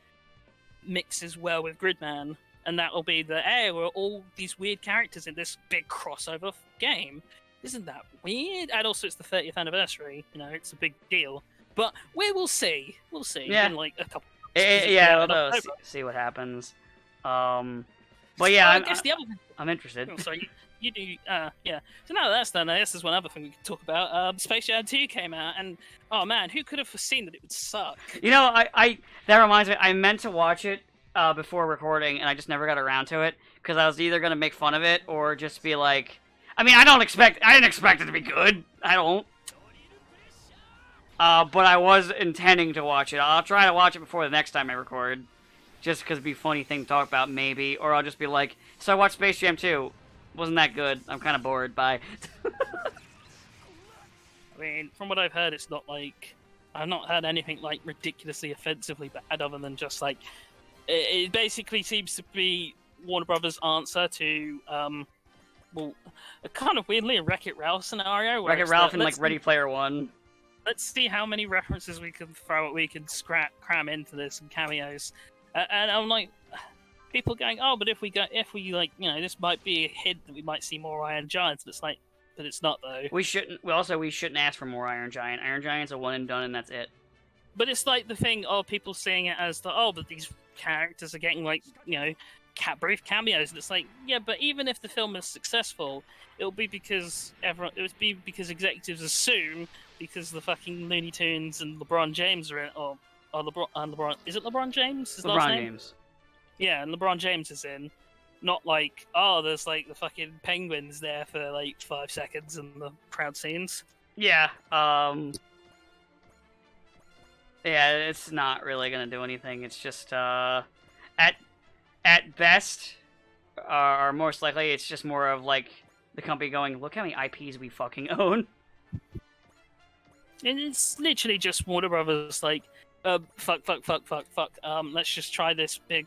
mixes well with Gridman, and that will be we're all these weird characters in this big crossover game. Isn't that weird? And also, it's the 30th anniversary. You know, it's a big deal. But we will see. We'll see in like a couple. We'll see what happens. But yeah, I guess the other thing... I'm interested. Oh, sorry. You do, yeah. So now that's done, I guess there's one other thing we could talk about. Space Jam 2 came out, and oh man, who could have foreseen that it would suck? You know, that reminds me, I meant to watch it before recording, and I just never got around to it because I was either gonna make fun of it or just be like, I mean, I didn't expect it to be good. I don't. But I was intending to watch it. I'll try to watch it before the next time I record, just because it'd be a funny thing to talk about, maybe. Or I'll just be like, so I watched Space Jam 2. Wasn't that good? I'm kind of bored. Bye. I mean, from what I've heard, it's not like I've not heard anything like ridiculously offensively bad, other than just like it basically seems to be Warner Brothers' answer to well, kind of weirdly a Wreck-It Ralph scenario. Where Wreck-It Ralph and like Ready Player One. Let's see how many references we can cram into this and cameos. And I'm like, people going, oh, but if we like, you know, this might be a hint that we might see more Iron Giants. And it's like, but it's not though. We shouldn't ask for more Iron Giant. Iron Giant's a one and done, and that's it. But it's like the thing of people seeing it as the, oh, but these characters are getting like, you know, brief cameos, and it's like, yeah, but even if the film is successful, it'll be because executives assume because the fucking Looney Tunes and LeBron James are in, or LeBron, is it LeBron James? His last name? James. Yeah, and LeBron James is in. Not like, oh, there's like the fucking penguins there for like 5 seconds in the crowd scenes. Yeah, yeah, it's not really gonna do anything. It's just, at best, or most likely, it's just more of like the company going, look how many IPs we fucking own. And it's literally just Warner Brothers like, fuck. Let's just try this big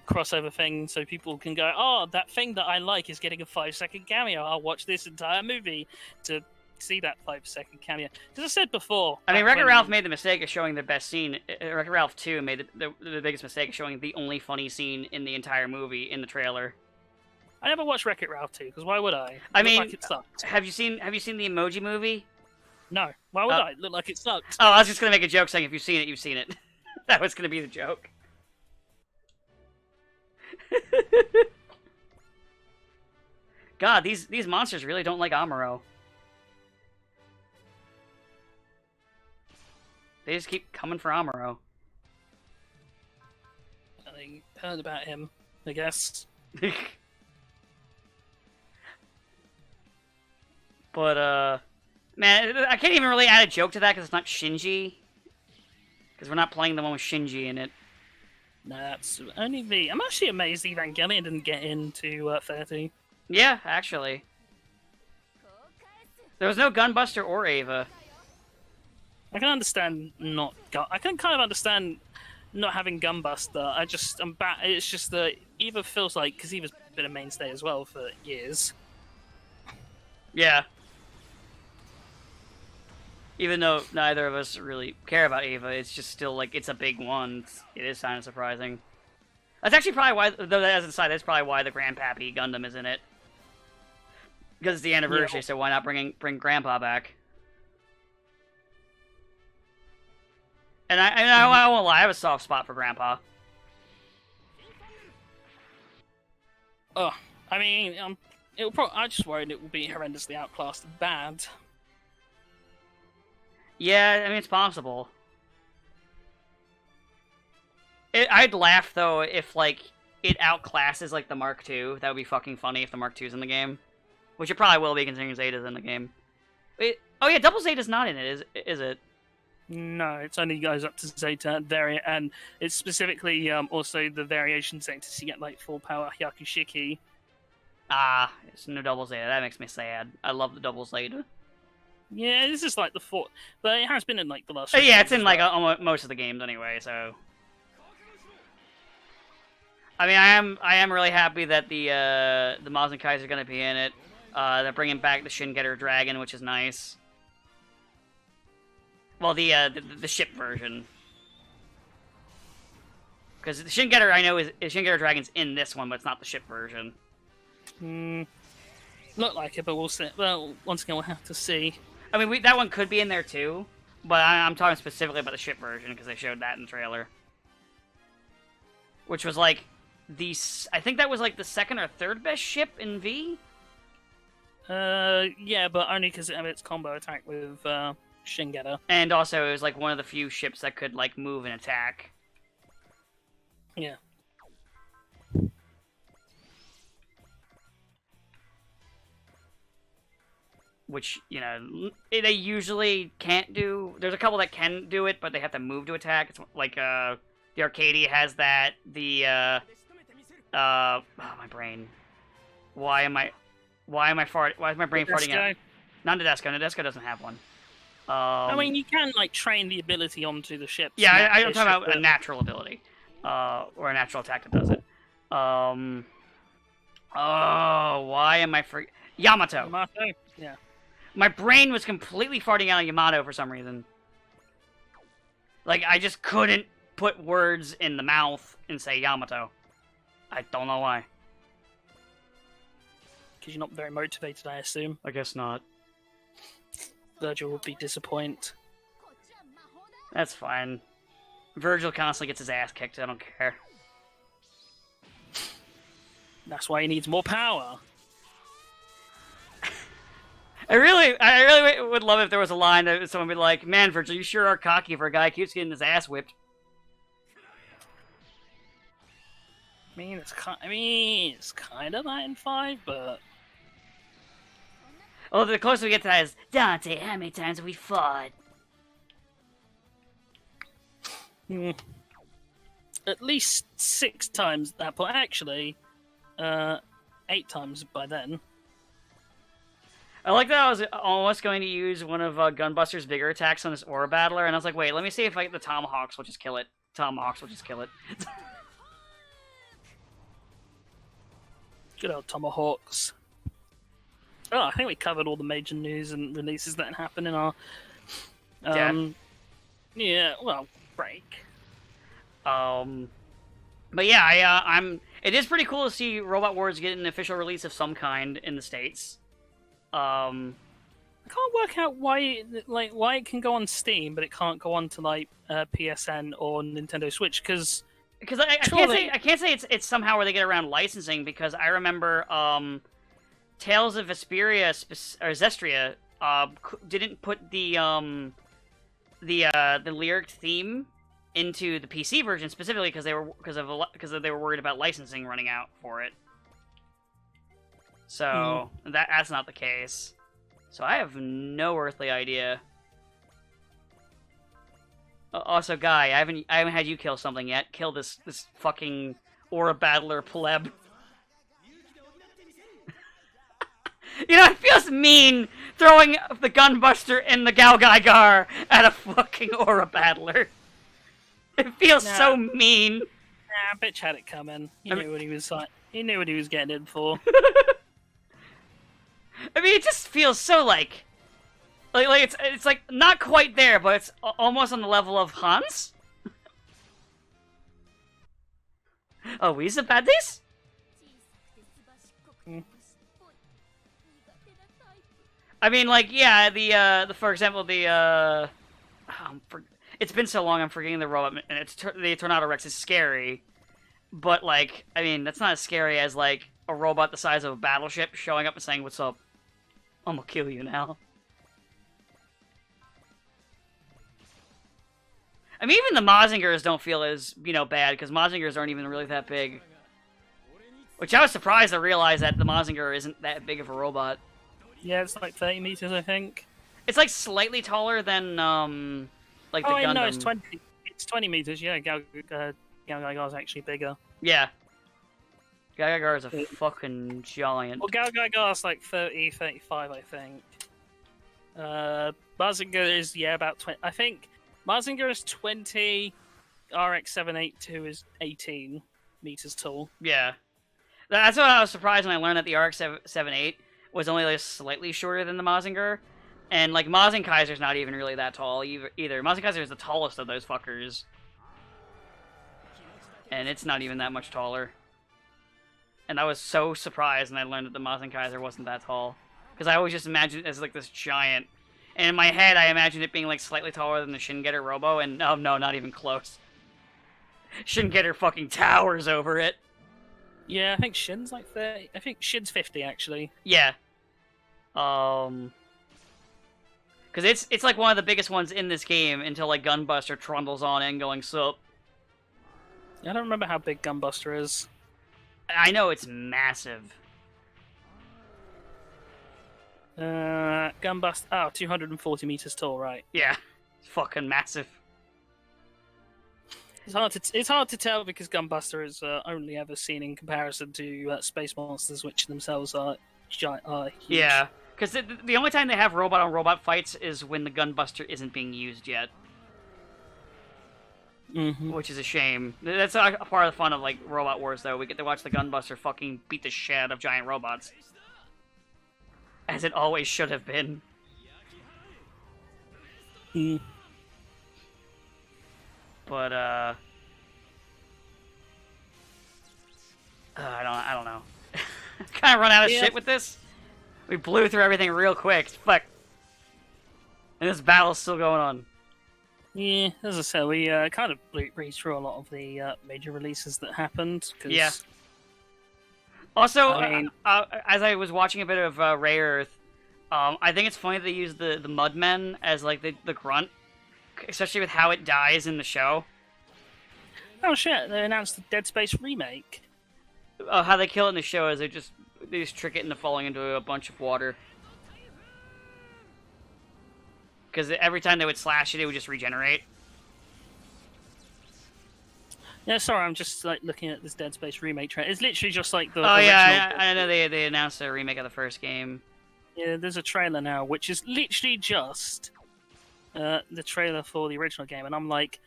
crossover thing so people can go, oh, that thing that I like is getting a 5-second cameo. I'll watch this entire movie to see that 5-second cameo. As I said before, I mean, Wreck-It Ralph made the mistake of showing the best scene. Wreck-It Ralph 2 made the biggest mistake of showing the only funny scene in the entire movie in the trailer. I never watched Wreck-It Ralph 2 because why would I? I mean, like it sucked. Have you seen the Emoji Movie? No. Why would I? It looked like it sucked. Oh, I was just gonna make a joke saying if you've seen it, you've seen it. That was gonna be the joke. God, these monsters really don't like Amuro. They just keep coming for Amuro. I heard about him, I guess. But, man, I can't even really add a joke to that because it's not Shinji. Because we're not playing the one with Shinji in it. No, that's only the... I'm actually amazed Evangelion didn't get into 30. Yeah, actually. There was no Gunbuster or Ava. I can understand I can kind of understand not having Gunbuster. It's just that Eva feels like, because Eva's been a mainstay as well for years. Yeah. Even though neither of us really care about Ava, it's just still like it's a big one. It is kind of surprising. That's actually probably why, though, as an aside, that's probably why the Grandpappy Gundam is in it. Because it's the anniversary, yeah. So why not bring Grandpa back? And I won't lie, I have a soft spot for Grandpa. Oh, I mean, I just worried it will be horrendously outclassed and bad. Yeah, I mean, it's possible. I'd laugh, though, if, like, it outclasses, like, the Mark II. That would be fucking funny if the Mark II's in the game. Which it probably will be, considering Zeta's in the game. Oh, yeah, Double Zeta's not in it, is it? No, it only goes up to Zeta, and it's specifically also the variation Zeta to get, like, full power Hyakushiki. Ah, it's no Double Zeta. That makes me sad. I love the Double Zeta. Yeah, this is like the fourth, but it has been in like the last. Yeah, it's in like almost most of the games anyway. So, I mean, I am really happy that the Mazenkais are going to be in it. They're bringing back the Shin Getter Dragon, which is nice. Well, the ship version, because the Shin Getter I know is Shin Getter Dragon's in this one, but it's not the ship version. Look like it, but we'll see. Well, once again, we'll have to see. I mean, that one could be in there too, but I'm talking specifically about the ship version because they showed that in the trailer, which was like I think that was like the second or third best ship in V. Yeah, but only because of its combo attack with Shin Getter. And also, it was like one of the few ships that could like move and attack. Yeah. Which, you know, they usually can't do. There's a couple that can do it, but they have to move to attack. It's like, the Arcadia has that. Oh, my brain. Why is my brain farting out? Not Nadesco. Nadesco doesn't have one. I mean, you can, like, train the ability onto the ships. Yeah, I'm talking about a natural ability. Or a natural attack that does it. Oh, why am I Yamato. Yamato? Yeah. My brain was completely farting out Yamato for some reason. Like, I just couldn't put words in the mouth and say Yamato. I don't know why. Because you're not very motivated, I assume. I guess not. Virgil would be disappointed. That's fine. Virgil constantly gets his ass kicked, I don't care. That's why he needs more power. I really would love if there was a line that someone would be like, "Man, Virgil, you sure are cocky for a guy who keeps getting his ass whipped." I mean, it's kind of that in 5, but... Oh, the closer we get to that is, Dante, how many times have we fought? At least 6 times at that point. Actually, 8 times by then. I like that I was almost going to use one of Gunbuster's bigger attacks on this Aura Battler, and I was like, wait, let me see if the Tomahawks will just kill it. Tomahawks will just kill it. Good old Tomahawks. Oh, I think we covered all the major news and releases that happened in our... Yeah, well, break. But yeah, it is pretty cool to see Robot Wars get an official release of some kind in the States. I can't work out why it can go on Steam, but it can't go on to PSN or Nintendo Switch, because I can't say it's somehow where they get around licensing, because I remember Tales of Vesperia or Zestria didn't put the lyric theme into the PC version specifically because they were worried about licensing running out for it. So that's not the case. So I have no earthly idea. Also, Guy, I haven't had you kill something yet. Kill this fucking Aura Battler pleb. You know, it feels mean throwing the Gunbuster and the Galgaigar at a fucking Aura Battler. It feels so mean. Nah, bitch had it coming. He knew what he was He knew what he was getting in for. I mean, it just feels so like it's like not quite there, but it's almost on the level of Hans. Oh, we bad this? I mean, like, yeah, the for example, it's been so long, I'm forgetting the robot, and the Tornado Rex is scary, but, like, I mean, that's not as scary as, like, a robot the size of a battleship showing up and saying, "What's up? I'm gonna kill you now." I mean, even the Mazingers don't feel as, bad, because Mazingers aren't even really that big. Which I was surprised to realize that the Mazinger isn't that big of a robot. Yeah, it's like 30 meters, I think. It's like slightly taller than like the Gundam. No, it's 20. It's 20 meters. Yeah, Galgaigar's actually bigger. Yeah. Galgaigar is a fucking giant. Well, Galgaigar's like 30, 35, I think. Mazinger is about 20. I think Mazinger is 20. RX-782 is 18 meters tall. Yeah. That's what I was surprised when I learned that the RX-78 was only like slightly shorter than the Mazinger. And, like, Mazinkaiser's not even really that tall either. Mazinkaiser is the tallest of those fuckers. And it's not even that much taller. And I was so surprised when I learned that the Mazinkaiser wasn't that tall. Because I always just imagined it as, like, this giant. And in my head, I imagined it being, like, slightly taller than the Shin-Getter Robo, and no, not even close. Shin-Getter fucking towers over it. Yeah, I think Shin's like 30. I think Shin's 50, actually. Yeah. Because it's like one of the biggest ones in this game until, like, Gunbuster trundles on in going, "Sup?" I don't remember how big Gunbuster is. I know it's massive. Gunbuster. Oh, 240 meters tall, right? Yeah, it's fucking massive. It's hard to tell because Gunbuster is only ever seen in comparison to Space Monsters, which themselves are giant. Huge. Yeah, because the only time they have robot on robot fights is when the Gunbuster isn't being used yet, which is a shame. That's a part of the fun of like Robot Wars, though. We get to watch the Gunbuster fucking beat the shit out of giant robots, as it always should have been. But I don't know. Kind of run out of shit with this. We blew through everything real quick. Fuck. And this battle's still going on. Yeah, as I said, we kind of breezed through a lot of the major releases that happened. Cause, Yeah. Also, I mean, as I was watching a bit of Ray Earth, I think it's funny they use the Mudmen as like the grunt, especially with how it dies in the show. Oh shit! They announced the Dead Space remake. How they kill it in the show is they just trick it into falling into a bunch of water. Because every time they would slash it would just regenerate. Yeah, sorry, I'm just like looking at this Dead Space remake trailer. It's literally just like the Oh original. yeah, I know they announced a remake of the first game. Yeah, there's a trailer now, which is literally just the trailer for the original game, and I'm like,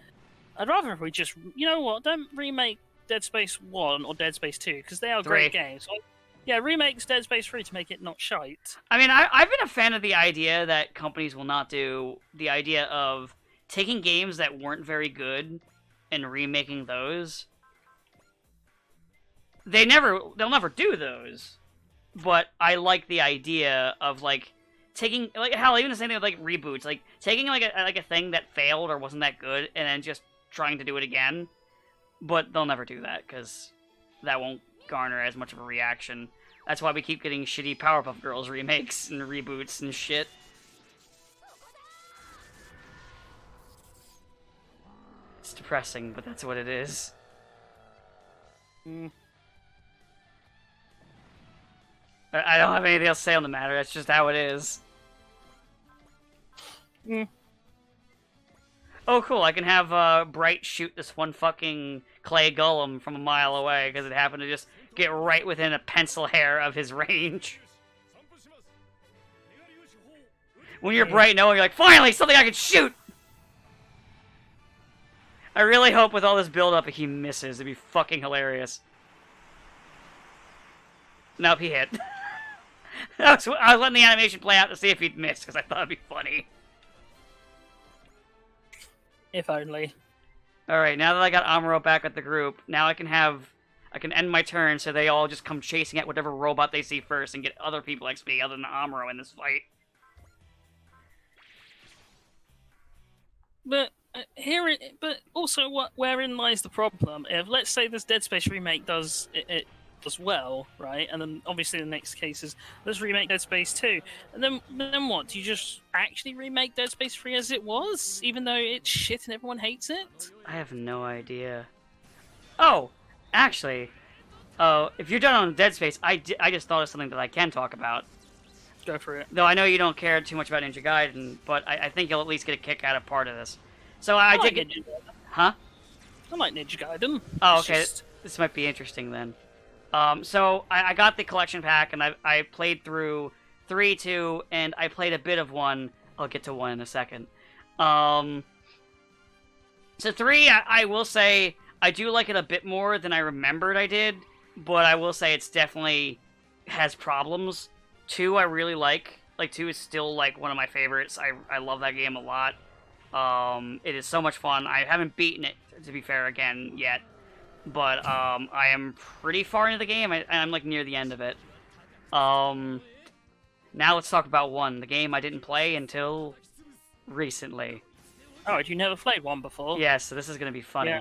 I'd rather if we just, you know what, don't remake Dead Space 1 or Dead Space 2, because they are great games. Like, yeah, remakes Dead Space 3 to make it not shite. I mean, I've been a fan of the idea that companies will not do the idea of taking games that weren't very good and remaking those. They'll never do those. But I like the idea of like taking, like, hell, even the same thing with like reboots, like taking like a thing that failed or wasn't that good and then just trying to do it again. But they'll never do that because that won't garner as much of a reaction. That's why we keep getting shitty Powerpuff Girls remakes and reboots and shit. It's depressing, but that's what it is. I don't have anything else to say on the matter. That's just how it is. Oh, cool. I can have Bright shoot this one fucking clay golem from a mile away because it happened to just get right within a pencil hair of his range. When you're Bright knowing, you're like, finally, something I can shoot! I really hope with all this build-up he misses. It'd be fucking hilarious. Nope, he hit. I was letting the animation play out to see if he'd miss, because I thought it'd be funny. If only. Alright, now that I got Amuro back at the group, now I can end my turn so they all just come chasing at whatever robot they see first and get other people XP other than Amuro in this fight. But but also, wherein lies the problem? If let's say this Dead Space remake does it does well, right? And then obviously the next case is let's remake Dead Space 2, and then what? Do you just actually remake Dead Space 3 as it was, even though it's shit and everyone hates it? I have no idea. Oh, actually, if you're done on Dead Space, I just thought of something that I can talk about. Go for it. Though I know you don't care too much about Ninja Gaiden, but I think you'll at least get a kick out of part of this. So I did get... Huh? I like Ninja Gaiden. Oh, okay. This might be interesting then. So I got the collection pack, and I played through 3, 2, and I played a bit of 1. I'll get to 1 in a second. So 3, I will say, I do like it a bit more than I remembered I did, but I will say it's definitely has problems. 2 I really like. Like, 2 is still, like, one of my favorites. I love that game a lot. It is so much fun. I haven't beaten it, to be fair, again, yet. But, I am pretty far into the game, and I'm, like, near the end of it. Now let's talk about 1, the game I didn't play until recently. Oh, you never played 1 before? Yeah, so this is gonna be funny.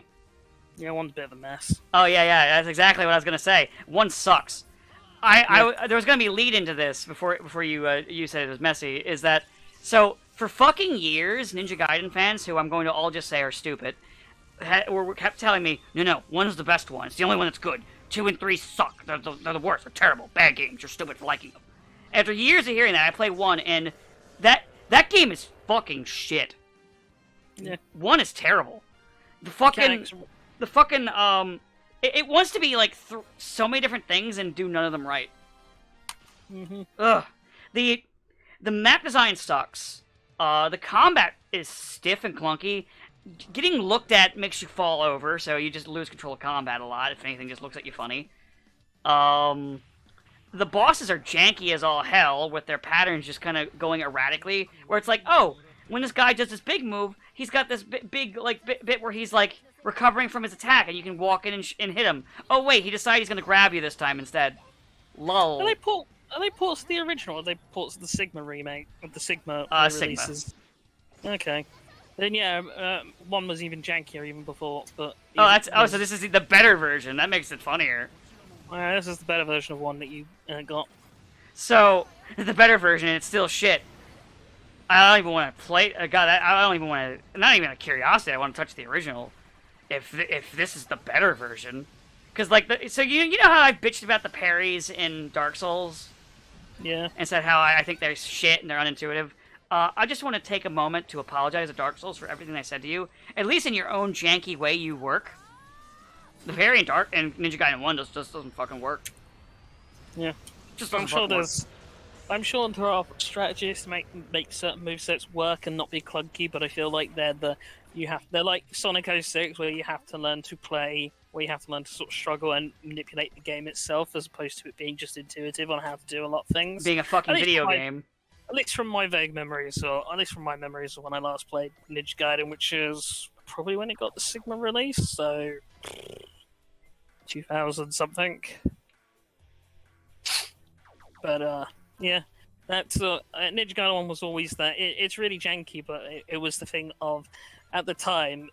Yeah, 1's a bit of a mess. Oh, yeah, that's exactly what I was gonna say. 1 sucks. There was gonna be a lead into this before you said it was messy, is that, so, for fucking years, Ninja Gaiden fans, who I'm going to all just say are stupid, kept telling me, no, 1's the best one. It's the only one that's good. 2 and 3 suck. They're the worst. They're terrible. Bad games. You're stupid for liking them. After years of hearing that, I played 1, and that game is fucking shit. Yeah. 1 is terrible. The fucking it wants to be like so many different things and do none of them right. Ugh. The map design sucks. The combat is stiff and clunky. Getting looked at makes you fall over, so you just lose control of combat a lot. If anything, just looks at you funny. The bosses are janky as all hell, with their patterns just kind of going erratically. Where it's like, oh, when this guy does this big move, he's got this big bit where he's like recovering from his attack, and you can walk in and hit him. Oh wait, he decided he's gonna grab you this time instead. Lol. Are they ports of the original, or are they ports of the Sigma remake of the Sigma releases? Sigma. Okay. Then yeah, 1 was even jankier even before, but so this is the better version. That makes it funnier. This is the better version of 1 that you got. So the better version, it's still shit. I don't even want to play. God, I don't even want to. Not even a curiosity. I want to touch the original. If this is the better version, because so you know how I bitched about the parries in Dark Souls. Yeah. And said how I think they're shit and they're unintuitive. I just want to take a moment to apologize to Dark Souls for everything I said to you. At least in your own janky way, you work. The parry in Ninja Gaiden 1 just doesn't fucking work. Yeah. Just doesn't fucking work. I'm sure there are strategies to make certain movesets work and not be clunky, but I feel like they're like Sonic 06, where you have to learn to play, where you have to learn to sort of struggle and manipulate the game itself, as opposed to it being just intuitive on how to do a lot of things. Being a fucking video game. At least from my vague memories, or at least from my memories of when I last played Ninja Gaiden, which is probably when it got the Sigma release, so 2000 something. But yeah, that's Ninja Gaiden 1 was always that. It's really janky, but it was the thing of at the time.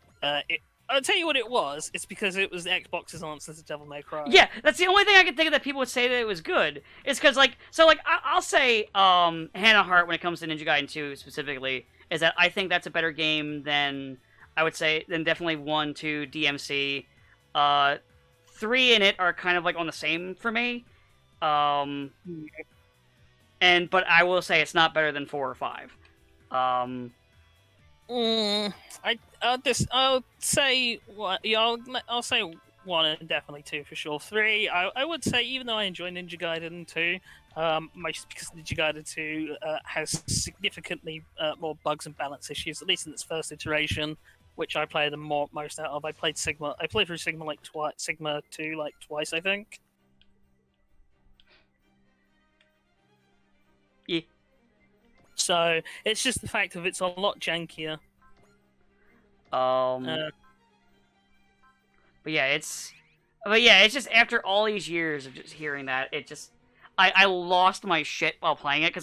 I'll tell you what it was. It's because it was Xbox's answer to Devil May Cry. Yeah, that's the only thing I can think of that people would say that it was good. It's because, I'll say Hannah Heart, when it comes to Ninja Gaiden 2 specifically, is that I think that's a better game than, I would say, than definitely 1, 2, DMC. 3 and it are kind of, on the same for me. But I will say it's not better than 4 or 5. I'll say what. Yeah, I'll say 1 and definitely 2 for sure. 3, I would say, even though I enjoy Ninja Gaiden 2, mostly because Ninja Gaiden 2 has significantly more bugs and balance issues, at least in its first iteration, which I played the most out of. I played through Sigma Sigma 2 twice, I think. Yeah. So it's just the fact of it's a lot jankier. But yeah, it's just after all these years of just hearing that, I lost my shit while playing it,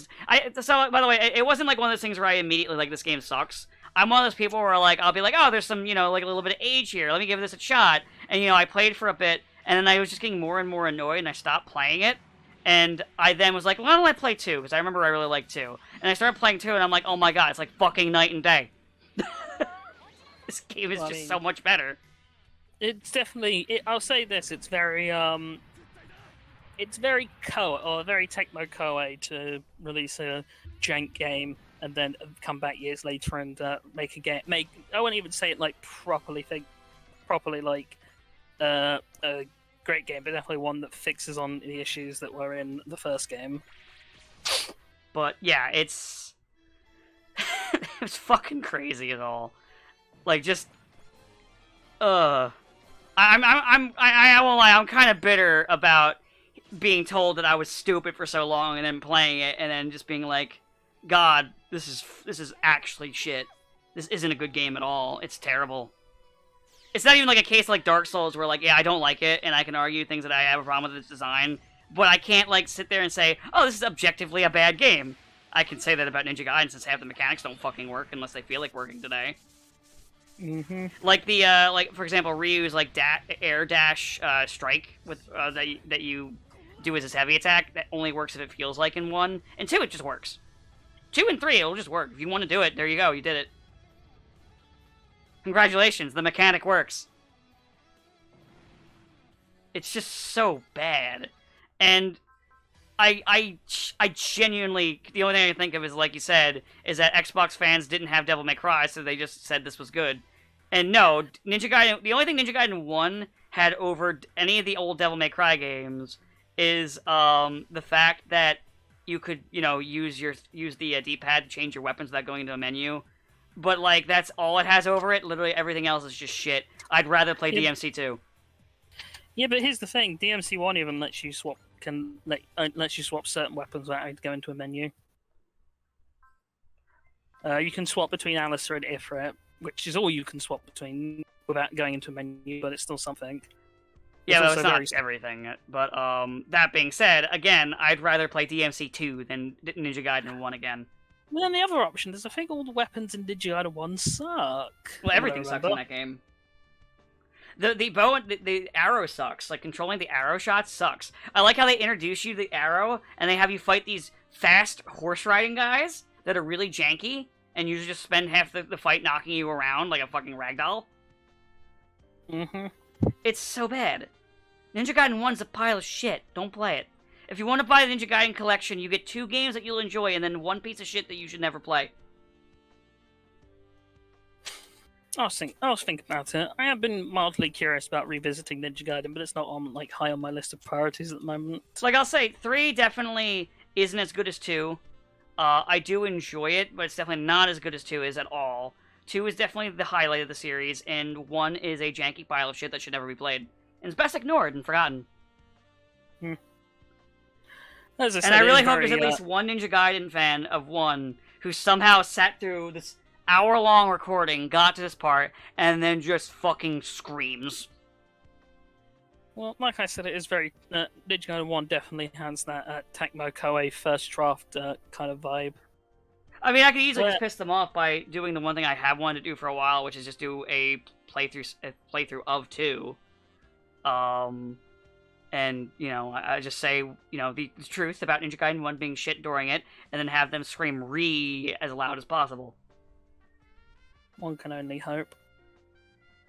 so by the way, it wasn't one of those things where I immediately this game sucks. I'm one of those people where I'll be like, oh, there's some, a little bit of age here, let me give this a shot, and I played for a bit, and then I was just getting more and more annoyed, and I stopped playing it, and I then was like, why don't I play 2, because I remember I really liked 2, and I started playing 2, and I'm like, oh my god, it's like fucking night and day. This game is just so much better. It's definitely. I'll say this: it's very very Tecmo Koei to release a jank game and then come back years later and make a game. I won't even say it properly a great game, but definitely one that fixes on the issues that were in the first game. But yeah, it's fucking crazy at all. I won't lie, I'm kind of bitter about being told that I was stupid for so long and then playing it and then just being like, God, this is actually shit. This isn't a good game at all. It's terrible. It's not even a case like Dark Souls where yeah, I don't like it and I can argue things that I have a problem with its design, but I can't sit there and say, oh, this is objectively a bad game. I can say that about Ninja Gaiden since half the mechanics don't fucking work unless they feel like working today. Mm-hmm. For example, Ryu's air dash strike with that you do as his heavy attack that only works if it feels like in 1 and 2 it just works. 2 and 3 it'll just work if you want to do it. There you go, you did it. Congratulations, the mechanic works. It's just so bad. And I genuinely, the only thing I can think of is, like you said, is that Xbox fans didn't have Devil May Cry, so they just said this was good. And no, Ninja Gaiden, the only thing Ninja Gaiden 1 had over any of the old Devil May Cry games is the fact that you could, use the D-pad to change your weapons without going into a menu. But, like, that's all it has over it. Literally everything else is just shit. I'd rather play DMC2. Yeah, but here's the thing: DMC1 even lets you swap certain weapons without having to go into a menu. You can swap between Alistair and Ifrit, which is all you can swap between without going into a menu, but it's still something. Yeah, but it's not everything. But that being said, again, I'd rather play DMC2 than Ninja Gaiden 1 again. Well, then the other option is I think all the weapons in Ninja Gaiden 1 suck. Well, everything sucks in that game. The bow and the arrow sucks. Like, controlling the arrow shots sucks. I like how they introduce you to the arrow, and they have you fight these fast horse riding guys that are really janky, and you just spend half the fight knocking you around like a fucking ragdoll. Mm-hmm. It's so bad. Ninja Gaiden 1's a pile of shit. Don't play it. If you want to buy the Ninja Gaiden collection, you get 2 games that you'll enjoy, and then 1 piece of shit that you should never play. I was thinking about it. I have been mildly curious about revisiting Ninja Gaiden, but it's not on high on my list of priorities at the moment. Like, I'll say 3 definitely isn't as good as 2. I do enjoy it, but it's definitely not as good as 2 is at all. 2 is definitely the highlight of the series, and 1 is a janky pile of shit that should never be played. And it's best ignored and forgotten. As I said, and I really hope there's at least one Ninja Gaiden fan of 1 who somehow sat through this hour-long recording, got to this part, and then just fucking screams. Well, like I said, it is very... Ninja Gaiden 1 definitely has that Tecmo Koei first draft kind of vibe. I mean, I could easily just piss them off by doing the one thing I have wanted to do for a while, which is just do a playthrough of 2. And, I just say, the truth about Ninja Gaiden 1 being shit during it, and then have them scream "re" as loud as possible. One can only hope.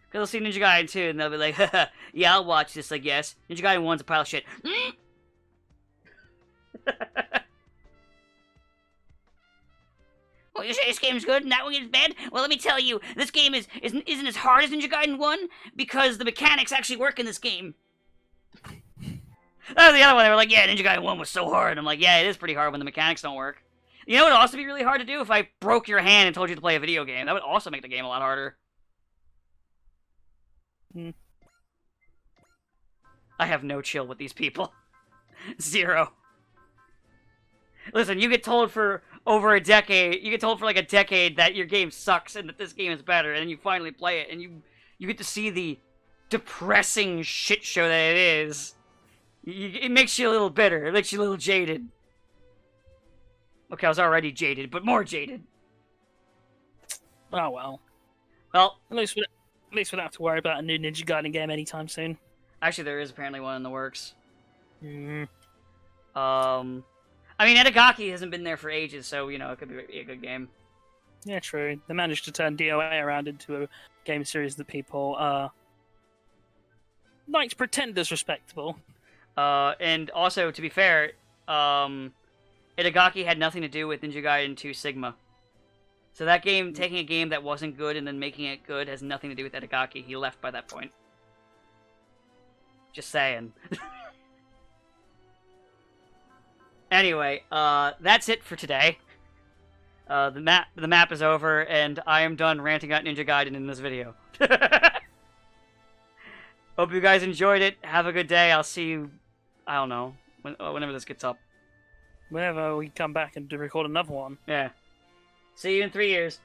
Because they'll see Ninja Gaiden 2, and they'll be like, haha, yeah, I'll watch this, I guess. Ninja Gaiden 1's a pile of shit. Well, you say this game's good and that one is bad? Well, let me tell you, this game isn't as hard as Ninja Gaiden 1, because the mechanics actually work in this game. That was the other one. They were like, yeah, Ninja Gaiden 1 was so hard. I'm like, yeah, it is pretty hard when the mechanics don't work. You know what would also be really hard to do? If I broke your hand and told you to play a video game. That would also make the game a lot harder. I have no chill with these people. 0. Listen, you get told for over a decade, you get told for like a decade that your game sucks and that this game is better, and then you finally play it, and you get to see the depressing shit show that it is. It makes you a little bitter. It makes you a little jaded. Okay, I was already jaded, but more jaded. Oh well. Well, at least we don't have to worry about a new Ninja Gaiden game anytime soon. Actually, there is apparently one in the works. Mm. I mean, Edagaki hasn't been there for ages, so it could be a good game. Yeah, true. They managed to turn DOA around into a game series that people like to pretend is respectable. And also, to be fair, Itagaki had nothing to do with Ninja Gaiden 2 Sigma. So that game, taking a game that wasn't good and then making it good, has nothing to do with Itagaki. He left by that point. Just saying. Anyway, that's it for today. The map is over, and I am done ranting about Ninja Gaiden in this video. Hope you guys enjoyed it. Have a good day. I'll see you, I don't know, whenever this gets up. Whenever we come back and record another one. Yeah. See you in 3 years.